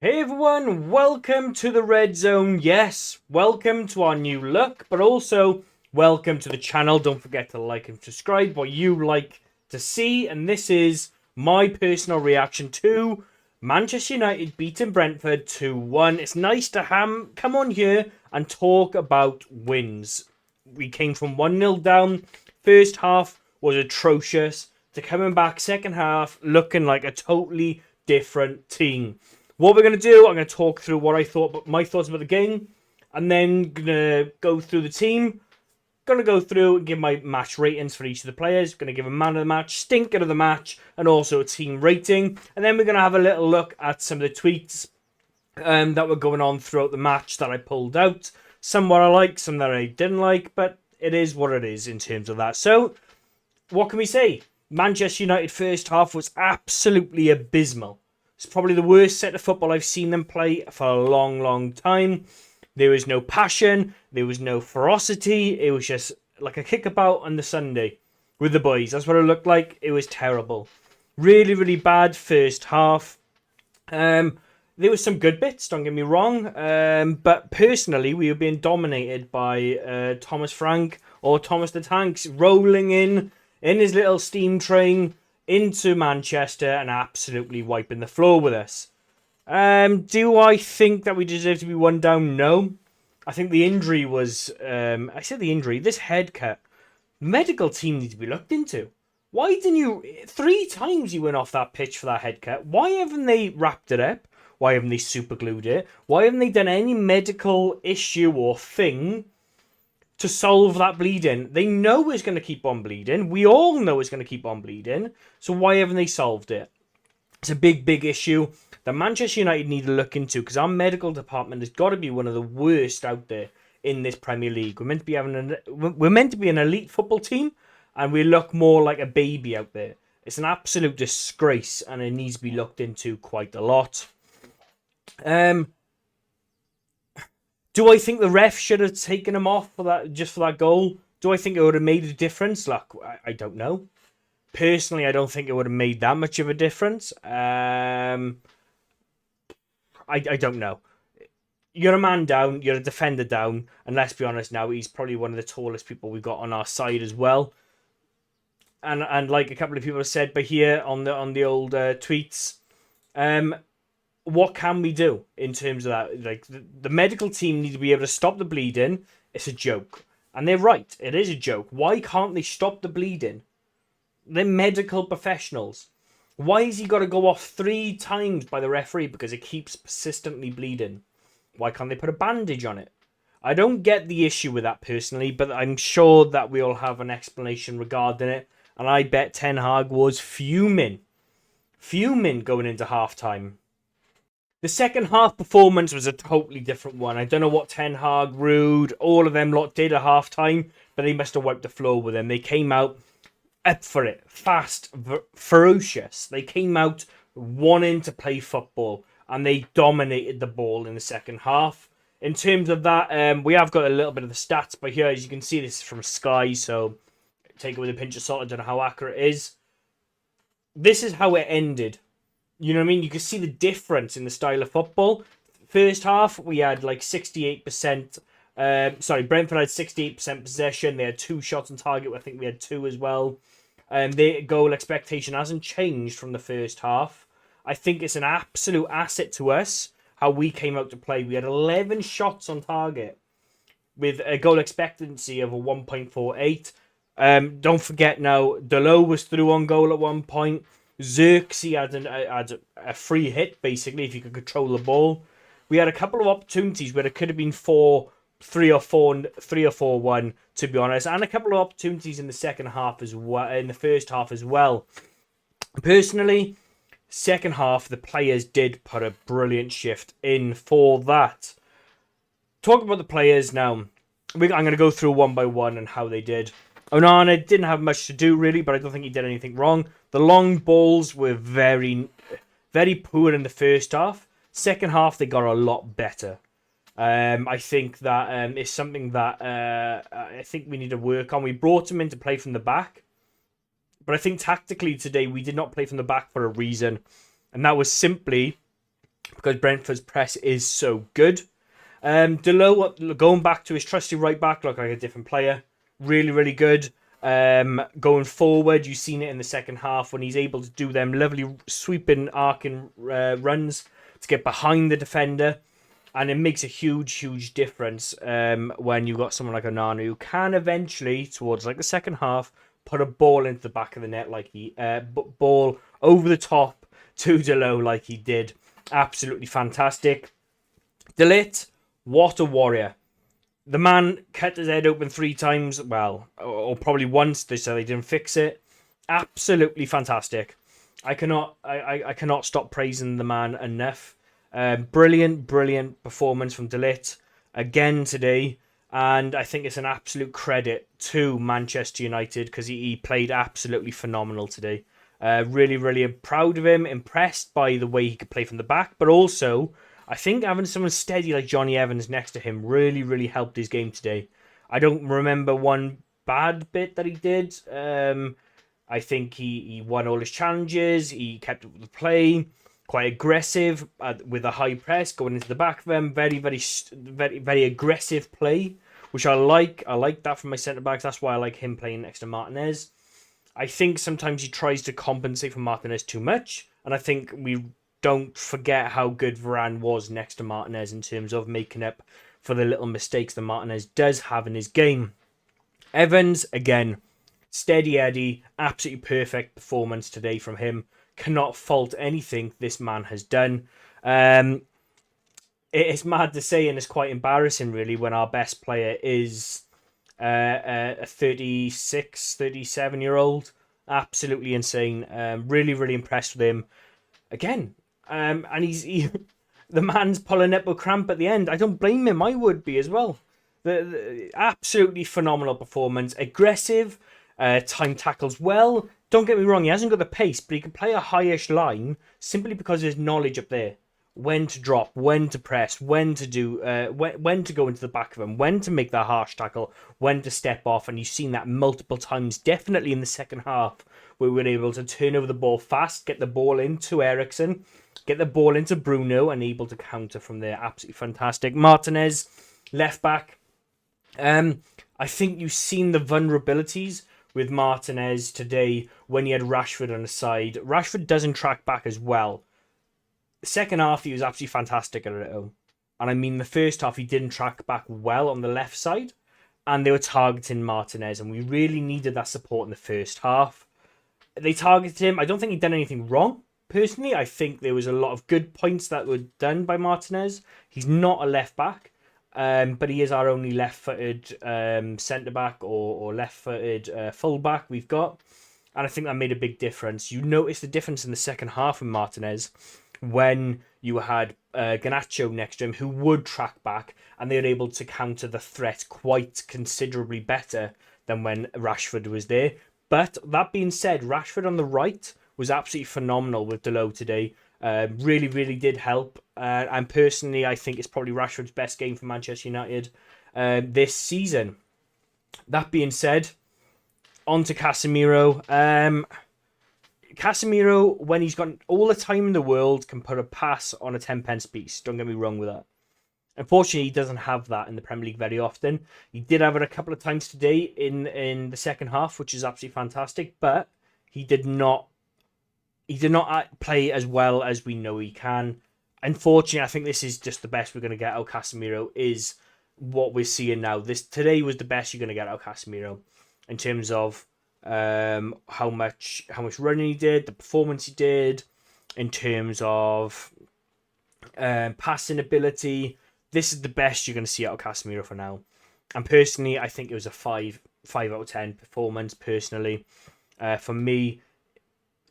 Hey everyone, welcome to the Red Zone. Yes, welcome to our new look, but also welcome to the channel. Don't forget to like and subscribe what you like to see. And this is my personal reaction to Manchester United beating Brentford 2-1. It's nice to come on here and talk about wins. We came from 1-0 down. First half was atrocious. To coming back second half looking like a totally different team. What we're going to do, I'm going to talk through what I thought, but my thoughts about the game, and then going to go through the team. Going to go through and give my match ratings for each of the players. Going to give a man of the match, stinker of the match, and also a team rating. And then we're going to have a little look at some of the tweets that were going on throughout the match that I pulled out. Some what I like, some that I didn't like, but it is what it is in terms of that. So, what can we say? Manchester United first half was absolutely abysmal. It's probably the worst set of football I've seen them play for a long, long time. There was no passion. There was no ferocity. It was just like a kickabout on the Sunday with the boys. That's what it looked like. It was terrible. Really, really bad first half. There was some good bits, don't get me wrong. But personally, we were being dominated by Thomas Frank or Thomas the Tanks rolling in his little steam train into Manchester and absolutely wiping the floor with us. Do I think that we deserve to be one down? No. I think the injury was... this head cut. Medical team needs to be looked into. Why didn't you... 3 times you went off that pitch for that head cut. Why haven't they wrapped it up? Why haven't they super glued it? Why haven't they done any medical issue or thing to solve that bleeding? They know it's going to keep on bleeding. We all know it's going to keep on bleeding. So why haven't they solved it? It's a big, big issue that Manchester United need to look into, because our medical department has got to be one of the worst out there in this Premier League. We're meant to be an elite football team, and we look more like a baby out there. It's an absolute disgrace, and it needs to be looked into quite a lot. Do I think the ref should have taken him off for that goal? Do I think it would have made a difference? Look, I don't know. Personally, I don't think it would have made that much of a difference. I don't know. You're a man down, you're a defender down, and let's be honest now, he's probably one of the tallest people we've got on our side as well. And like a couple of people have said by here on the old tweets, what can we do in terms of that? Like the medical team need to be able to stop the bleeding. It's a joke, and they're right. It is a joke. Why can't they stop the bleeding? They're medical professionals. Why has he got to go off 3 times by the referee because it keeps persistently bleeding? Why can't they put a bandage on it? I don't get the issue with that personally, but I'm sure that we'll have an explanation regarding it. And I bet Ten Hag was fuming going into halftime. The second half performance was a totally different one. I don't know what Ten Hag, Rude, all of them lot did at halftime, but they must have wiped the floor with them. They came out up for it, fast, ferocious. They came out wanting to play football, and they dominated the ball in the second half. In terms of that, we have got a little bit of the stats, but here, as you can see, this is from Sky, so take it with a pinch of salt. I don't know how accurate it is. This is how it ended. You know what I mean? You can see the difference in the style of football. First half, we had like 68%. Brentford had 68% possession. They had 2 shots on target. I think we had 2 as well. Their goal expectation hasn't changed from the first half. I think it's an absolute asset to us how we came out to play. We had 11 shots on target with a goal expectancy of a 1.48. Don't forget now, Delo was through on goal at one point. Xerxes had a free hit, basically, if you could control the ball. We had a couple of opportunities where it could have been 3 or 4-1, to be honest, and a couple of opportunities in the second half as well, in the first half as well. Personally, second half, the players did put a brilliant shift in for that. Talk about the players now. I'm going to go through one by one and how they did. Onana didn't have much to do, really, but I don't think he did anything wrong. The long balls were very, very poor in the first half. Second half, they got a lot better. I think that is something that I think we need to work on. We brought him in to play from the back. But I think tactically today, we did not play from the back for a reason. And that was simply because Brentford's press is so good. Delo, going back to his trusty right back, looked like a different player. Really, really good. Going forward, you've seen it in the second half when he's able to do them lovely sweeping, arcing runs to get behind the defender. And it makes a huge, huge difference when you've got someone like Onana who can eventually, towards like the second half, put a ball into the back of the net like he ball over the top to Delo like he did. Absolutely fantastic. De Ligt, what a warrior. The man cut his head open 3 times, well, or probably once, so they didn't fix it. Absolutely fantastic. I cannot stop praising the man enough. Brilliant, brilliant performance from De Ligt again today. And I think it's an absolute credit to Manchester United because he played absolutely phenomenal today. Really, really proud of him, impressed by the way he could play from the back, but also I think having someone steady like Johnny Evans next to him really, really helped his game today. I don't remember one bad bit that he did. I think he won all his challenges. He kept up with the play, quite aggressive with a high press going into the back of them. Very, very, very, very aggressive play, which I like. I like that from my centre backs. That's why I like him playing next to Martinez. I think sometimes he tries to compensate for Martinez too much, and I think we don't forget how good Varane was next to Martinez in terms of making up for the little mistakes that Martinez does have in his game. Evans, again, steady Eddie, absolutely perfect performance today from him. Cannot fault anything this man has done. It's mad to say, and it's quite embarrassing, really, when our best player is a 36, 37-year-old. Absolutely insane. Really, really impressed with him. Again, and the man's pulling up with cramp at the end. I don't blame him. I would be as well. The absolutely phenomenal performance. Aggressive. Time tackles well. Don't get me wrong, he hasn't got the pace, but he can play a highish line simply because of his knowledge up there. When to drop, when to press, when to do, when to go into the back of him, when to make that harsh tackle, when to step off, and you've seen that multiple times, definitely in the second half, where we were able to turn over the ball fast, get the ball into Eriksen, get the ball into Bruno, and able to counter from there. Absolutely fantastic. Martinez, left back. I think you've seen the vulnerabilities with Martinez today when he had Rashford on the side. Rashford doesn't track back as well. The second half, he was absolutely fantastic at it. And I mean, the first half, he didn't track back well on the left side. And they were targeting Martinez. And we really needed that support in the first half. They targeted him. I don't think he'd done anything wrong. Personally, I think there was a lot of good points that were done by Martinez. He's not a left back. But he is our only left-footed centre-back or left-footed full-back we've got. And I think that made a big difference. You notice the difference in the second half with Martinez when you had Garnacho next to him who would track back and they were able to counter the threat quite considerably better than when Rashford was there. But that being said, Rashford on the right was absolutely phenomenal with Delo today. Really, really did help. And personally, I think it's probably Rashford's best game for Manchester United this season. That being said, on to Casemiro. Casemiro, when he's got all the time in the world, can put a pass on a 10-pence piece. Don't get me wrong with that. Unfortunately, he doesn't have that in the Premier League very often. He did have it a couple of times today in the second half, which is absolutely fantastic. But he did not play as well as we know he can. Unfortunately, I think this is just the best we're going to get out of Casemiro is what we're seeing now. Today was the best you're going to get out of Casemiro in terms of how much running he did, the performance he did, in terms of passing ability. This is the best you're going to see out of Casemiro for now. And personally, I think it was a 5 out of 10 performance, personally. For me,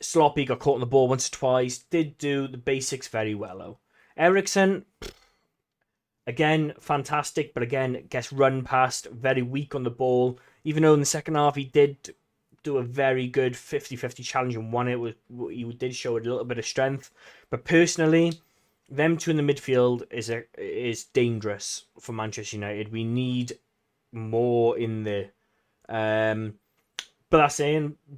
sloppy, got caught on the ball once or twice, did do the basics very well, though. Eriksen, again, fantastic, but again, gets run past, very weak on the ball. Even though in the second half he did do a very good 50-50 challenge and won it, he did show a little bit of strength. But personally, them two in the midfield is dangerous for Manchester United. We need more in there. But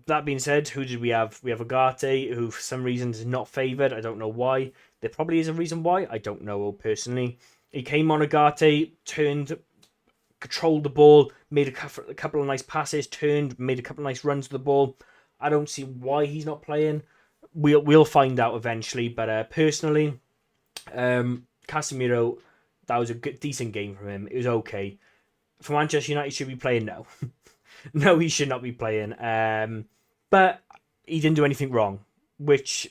that being said, who did we have? We have Agate, who for some reason is not favoured. I don't know why. There probably is a reason why. I don't know personally. He came on Agate, controlled the ball, made a couple of nice passes, made a couple of nice runs with the ball. I don't see why he's not playing. We'll find out eventually. But personally, Casemiro, that was a decent game from him. It was okay. For Manchester United, should be playing now. No, he should not be playing. But he didn't do anything wrong. Which,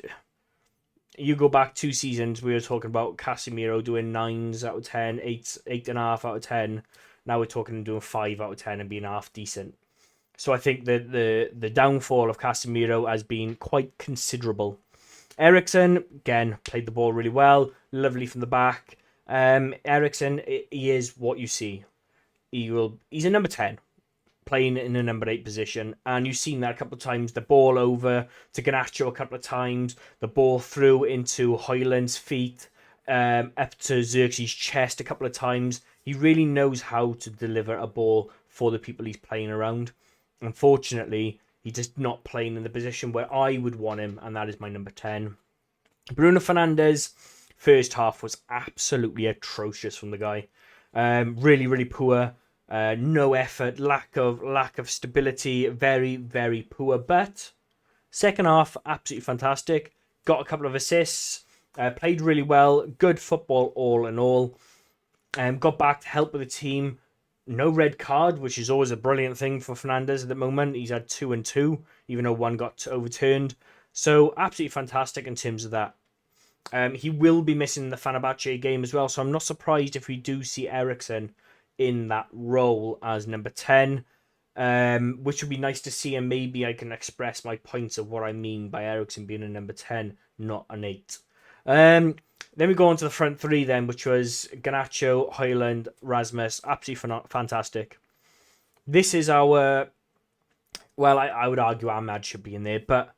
you go back 2 seasons, we were talking about Casemiro doing 9s out of 10, 8.5 out of 10. Now we're talking doing 5 out of 10 and being half decent. So I think that the downfall of Casemiro has been quite considerable. Eriksen, again, played the ball really well. Lovely from the back. Eriksen, he is what you see. He's a number 10, playing in a number 8 position. And you've seen that a couple of times. The ball over to Garnacho a couple of times. The ball through into Højlund's feet. Up to Xerxes' chest a couple of times. He really knows how to deliver a ball for the people he's playing around. Unfortunately, he's just not playing in the position where I would want him, and that is my number 10. Bruno Fernandes, first half was absolutely atrocious from the guy. Really, really poor. No effort, lack of stability, very, very poor. But second half, absolutely fantastic. Got a couple of assists, played really well, good football all in all. Got back to help with the team. No red card, which is always a brilliant thing for Fernandes at the moment. He's had 2 and 2, even though one got overturned. So absolutely fantastic in terms of that. He will be missing the Fenerbahce game as well, so I'm not surprised if we do see Eriksen in that role as number 10, which would be nice to see, and maybe I can express my points of what I mean by Eriksen being a number 10, not an 8. Then we go on to the front three then, which was Garnacho, Højlund, Rasmus. Absolutely fantastic. This is our... Well, I would argue Ahmad should be in there, but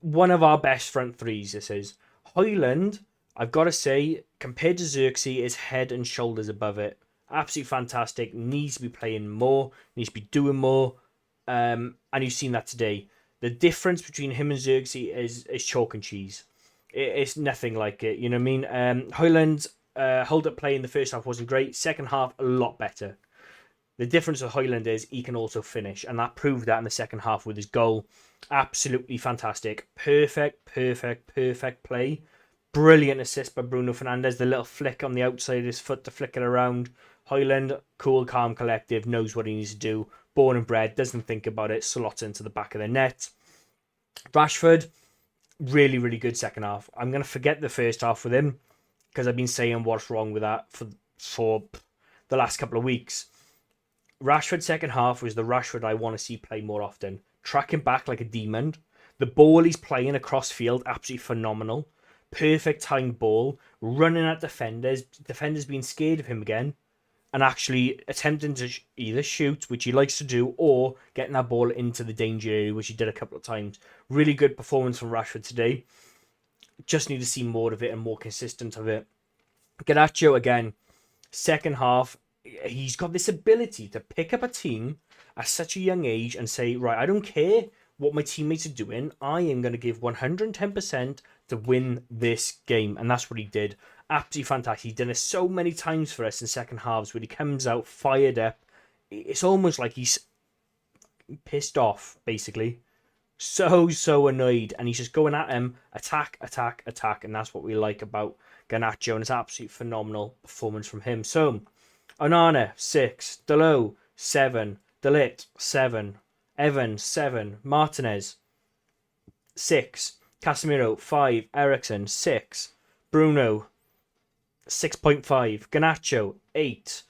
one of our best front threes, this is. Højlund, I've got to say, compared to Xerxes, is head and shoulders above it. Absolutely fantastic. Needs to be playing more. Needs to be doing more. And you've seen that today. The difference between him and Xerxes is chalk and cheese. It's nothing like it. You know what I mean? Højlund's hold-up play in the first half wasn't great. Second half, a lot better. The difference with Højlund is he can also finish. And that proved that in the second half with his goal. Absolutely fantastic. Perfect play. Brilliant assist by Bruno Fernandes. The little flick on the outside of his foot to flick it around. Højlund, cool, calm, collective, knows what he needs to do. Born and bred, doesn't think about it, slots into the back of the net. Rashford, really, really good second half. I'm going to forget the first half with him because I've been saying what's wrong with that for the last couple of weeks. Rashford's second half was the Rashford I want to see play more often. Tracking back like a demon. The ball he's playing across field, absolutely phenomenal. Perfect timed ball. Running at defenders. Defenders being scared of him again. And actually attempting to either shoot, which he likes to do, or getting that ball into the danger area, which he did a couple of times. Really good performance from Rashford today. Just need to see more of it and more consistent of it. Garnacho, again, second half, he's got this ability to pick up a team at such a young age and say, right, I don't care what my teammates are doing. I am going to give 110% to win this game. And that's what he did. Absolutely fantastic. He's done it so many times for us in second halves where he comes out fired up. It's almost like he's pissed off, basically. So annoyed. And he's just going at him. Attack. And that's what we like about Garnacho. And it's absolutely phenomenal performance from him. So, Onana, 6. Dalot, 7. De Ligt, 7. Evans, 7. Martinez, 6. Casemiro, 5. Eriksen, 6. Bruno, 6.5. Garnacho, 8.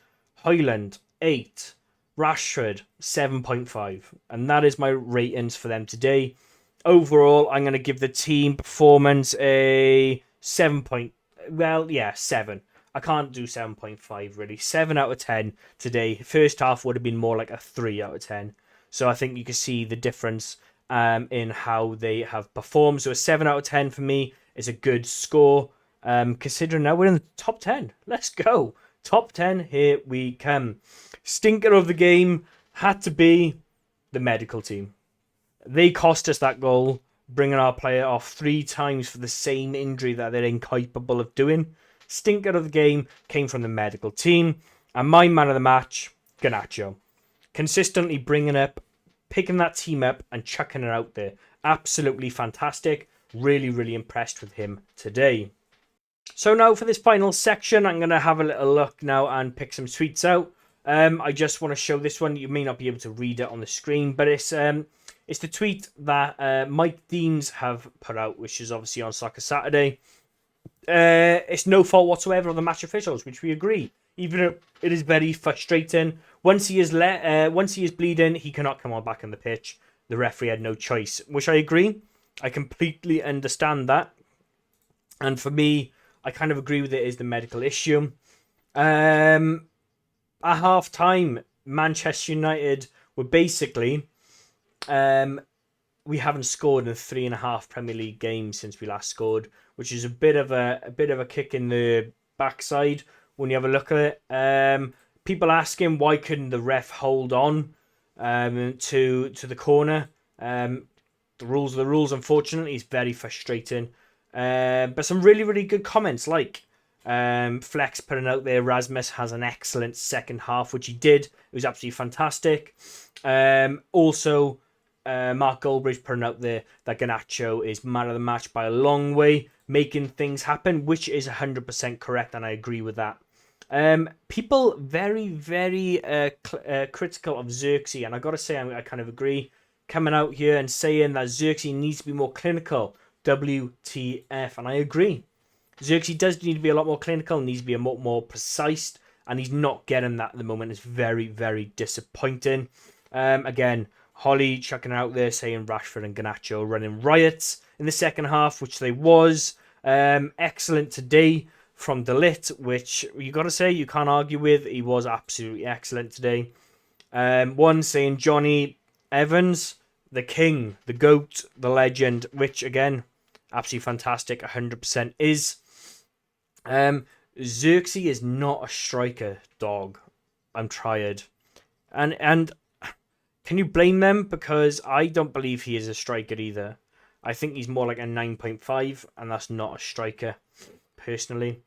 Højlund, 8. Rashford, 7.5. And that is my ratings for them today. Overall, I'm going to give the team performance a 7. 7. I can't do 7.5 really. 7 out of 10 today. First half would have been more like a 3 out of 10. So I think you can see the difference in how they have performed. So a 7 out of 10 for me is a good score. Considering now we're in the top 10. Let's go. Top 10, here we come. Stinker of the game had to be the medical team. They cost us that goal, bringing our player off 3 times for the same injury that they're incapable of doing. Stinker of the game came from the medical team. And my man of the match, Garnacho. Consistently bringing up, picking that team up and chucking it out there. Absolutely fantastic. Really, really impressed with him today. So now for this final section, I'm going to have a little look now and pick some tweets out. I just want to show this one. You may not be able to read it on the screen, but it's the tweet that Mike Deans have put out, which is obviously on Soccer Saturday. It's no fault whatsoever of the match officials, which we agree. Even though it is very frustrating. Once he is bleeding, he cannot come on back on the pitch. The referee had no choice, which I agree. I completely understand that. And for me, I kind of agree with it is the medical issue. At half time, Manchester United were basically we haven't scored in 3.5 Premier League games since we last scored, which is a bit of a kick in the backside when you have a look at it. People asking why couldn't the ref hold on to the corner. The rules are the rules. Unfortunately, it's very frustrating. But some really, really good comments, like Flex putting out there, Rasmus has an excellent second half, which he did. It was absolutely fantastic. Also, Mark Goldbridge putting out there that Garnacho is man of the match by a long way, making things happen, which is 100% correct, and I agree with that. People very, very critical of Xerxes, and I got to say, I kind of agree, coming out here and saying that Xerxes needs to be more clinical. WTF, and I agree. Xerxes does need to be a lot more clinical, needs to be a lot more precise, and he's not getting that at the moment. It's very, very disappointing. Again, Holly chucking out there saying Rashford and Garnacho running riots in the second half, which they was. Excellent today from DeLitt, which you got to say you can't argue with. He was absolutely excellent today. One saying Johnny Evans, the king, the GOAT, the legend, which again, absolutely fantastic, 100% is. Xerxes is not a striker, dog. I'm tired. And can you blame them? Because I don't believe he is a striker either. I think he's more like a 9.5, and that's not a striker, personally.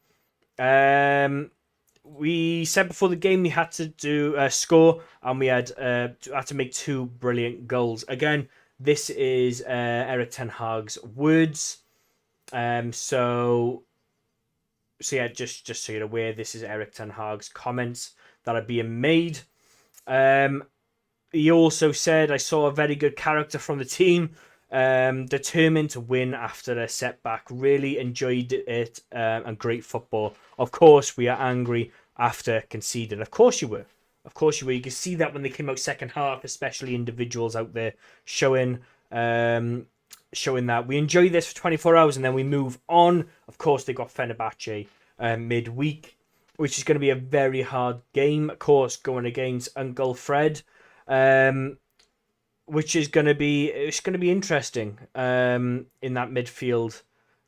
We said before the game we had to do score, and we had to make 2 brilliant goals. Again, this is Erik ten Hag's words. So yeah, just so you're aware, this is Erik ten Hag's comments that are being made. He also said, I saw a very good character from the team, determined to win after a setback. Really enjoyed it, and great football. Of course, we are angry after conceding. Of course you were. Of course you were. You can see that when they came out second half, especially individuals out there showing that we enjoy this for 24 hours and then we move on. Of course, they got Fenerbahce midweek, which is going to be a very hard game. Of course, going against Uncle Fred, which is going to be interesting in that midfield.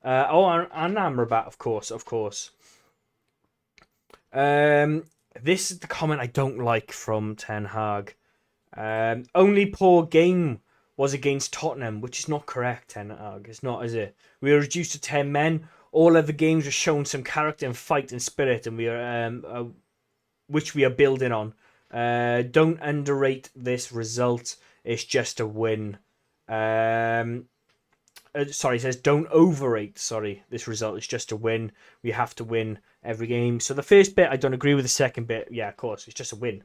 And Amrabat, of course. This is the comment I don't like from Ten Hag. Only poor game was against Tottenham, which is not correct, Ten Hag. It's not, is it? We were reduced to 10 men. All other games were shown some character and fight and spirit, and we are which we are building on. Don't underrate this result. It's just a win. It says don't overrate. This result is just a win. We have to win every game. So the first bit, I don't agree with. The second bit, yeah, of course, it's just a win.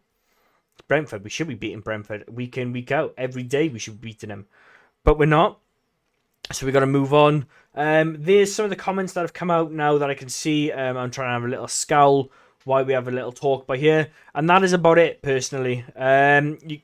Brentford, we should be beating Brentford week in, week out. Every day we should be beating them. But we're not. So we got to move on. There's some of the comments that have come out now that I can see. I'm trying to have a little scowl while we have a little talk by here. And that is about it, personally. There you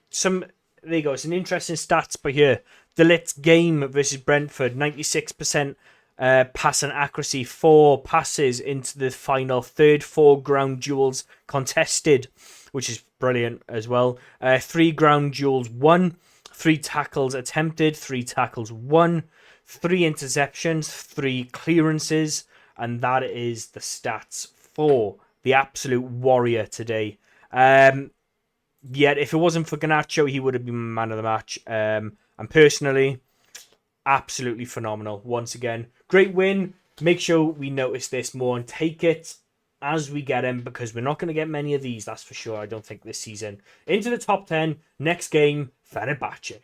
go. It's an interesting stats by here. DeLitt's game versus Brentford, 96% pass and accuracy, 4 passes into the final third, 4 ground duels contested, which is brilliant as well. 3 ground duels won, 3 tackles attempted, 3 tackles won, 3 interceptions, 3 clearances, and that is the stats for the absolute warrior today. Yet, if it wasn't for Garnacho, he would have been man of the match. And personally, absolutely phenomenal. Once again, great win. Make sure we notice this more and take it as we get him, because we're not going to get many of these, that's for sure. I don't think this season. Into the top 10. Next game, Fenerbahce.